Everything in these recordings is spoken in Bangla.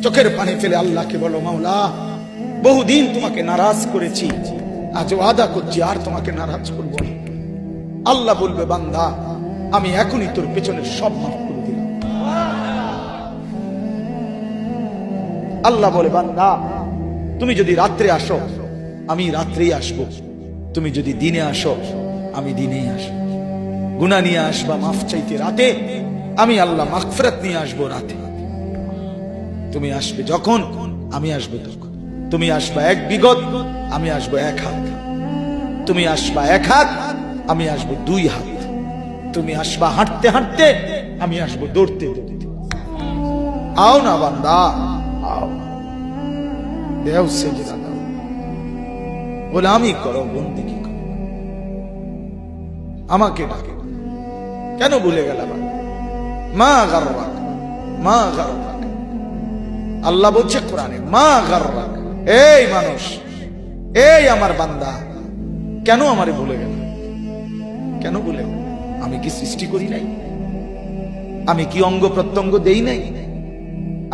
চোখের পানি ফেলে আল্লাহকে বলো, মাওলা বহুদিন তোমাকে নারাজ করেছি, আজ ওয়াদা করছি আর তোমাকে নারাজ করব না। আল্লাহ বলবে, বান্দা আমি এখনই তোর পেছনের সব মাফ করে দিলাম। আল্লাহ বলে, বান্দা তুমি যদি রাত্রে আসো আমি রাত্রেই আসবো, তুমি যদি দিনে আসো আমি দিনেই আসবো। গুনাহ নিয়ে আসবা মাফ চাইতে রাতে, আমি আল্লাহ মাগফিরাত নিয়ে আসবো রাতে। তুমি আসবে যখন, আমি আসবো তখন। তুমি আসবা এক বিগত, আমি আসবো এক হাত। তুমি আসবা এক হাত, আমি আসবো দুই হাত। তুমি আসবা হাঁটতে হাঁটতে, আমি আসবো দৌড়তে দৌড়তে। আও না বান্দা, আও, দেও সেজদা দাও, গোলামি করো, বন্দেগী করো, আমাকে ডাকে। কেন ভুলে গেল? মা গাররাক, মা গাররাক। আল্লাহ বলছে কোরআনে, মা গাররাক। এই মানুষ, এই আমার বান্দা, কেন আমারে ভুলে গেল? কেন ভুলে গেল? আমি কি সৃষ্টি করি নাই? আমি কি অঙ্গ প্রত্যঙ্গ দেই নাই?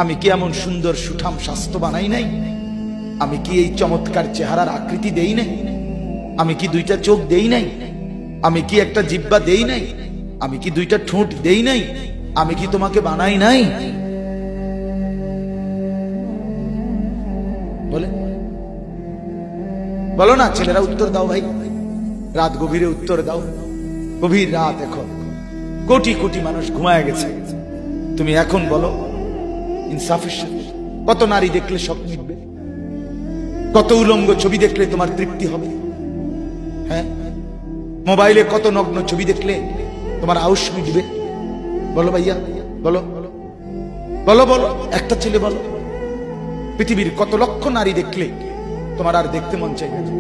আমি কি এমন সুন্দর সুঠাম স্বাস্থ্য বানাই নাই? আমি কি এই চমৎকার চেহারার আকৃতি দেই নাই? আমি কি দুইটা চোখ দেই নাই? আমি কি একটা জিহ্বা দেই নাই? আমি কি দুইটা ঠোঁট দেই নাই? আমি কি তোমাকে বানাই নাই? বলে বলো না ছেলেরা, উত্তর দাও ভাই, রাত গভীরে উত্তর দাও। গভীর রাত, এখন কোটি কোটি মানুষ ঘুমায় গেছে, তুমি এখন বলো ইনসাফের সাথে। কত নারী দেখলে সব মিটবে? কত উলঙ্গ ছবি দেখলে তোমার তৃপ্তি হবে? হ্যাঁ, মোবাইলে কত নগ্ন ছবি দেখলে তোমার আউশ মিটবে? বলো ভাইয়া, বলো বলো বলো, একটা ছেলে বলো। পৃথিবীর কত লক্ষ নারী দেখলে তোমার আর দেখতে মন চাইবে না?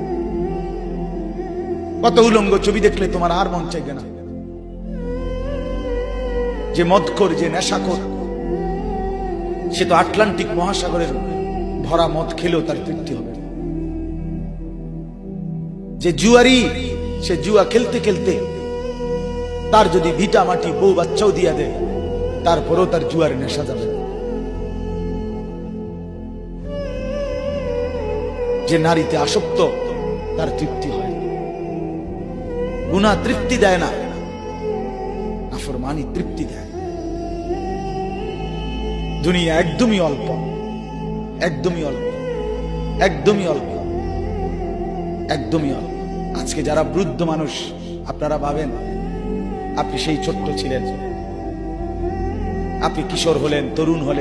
কত উলঙ্গ ছবি দেখলে তোমার আর মন চাইবে না? যে মদখোর, যে নেশাখোর, সে তো আটলান্টিক মহাসাগরের ভরা মদ খেলেও তার তৃপ্তি হবে। যে জুয়ারি, সে জুয়া খেলতে খেলতে তার যদি ভিটা মাটি বউ বাচ্চাও দিয়া দেয়, তারপরেও তার জুয়ার নেশা যাবে না। যে নারীতে আসক্ত, তার তৃপ্তি হয়। গুনাহ তৃপ্তি দেয় না, নাফরমানি তৃপ্তি দেয়। দুনিয়া একদমই অল্প, একদমই অল্প, একদমই অল্প, একদমই অল্প। আজকে যারা বৃদ্ধ মানুষ, আপনারা ভাবেন আপনি সেই ছোট্ট ছিলেন, আপনি কিশোর হলেন, তরুণ হলেন,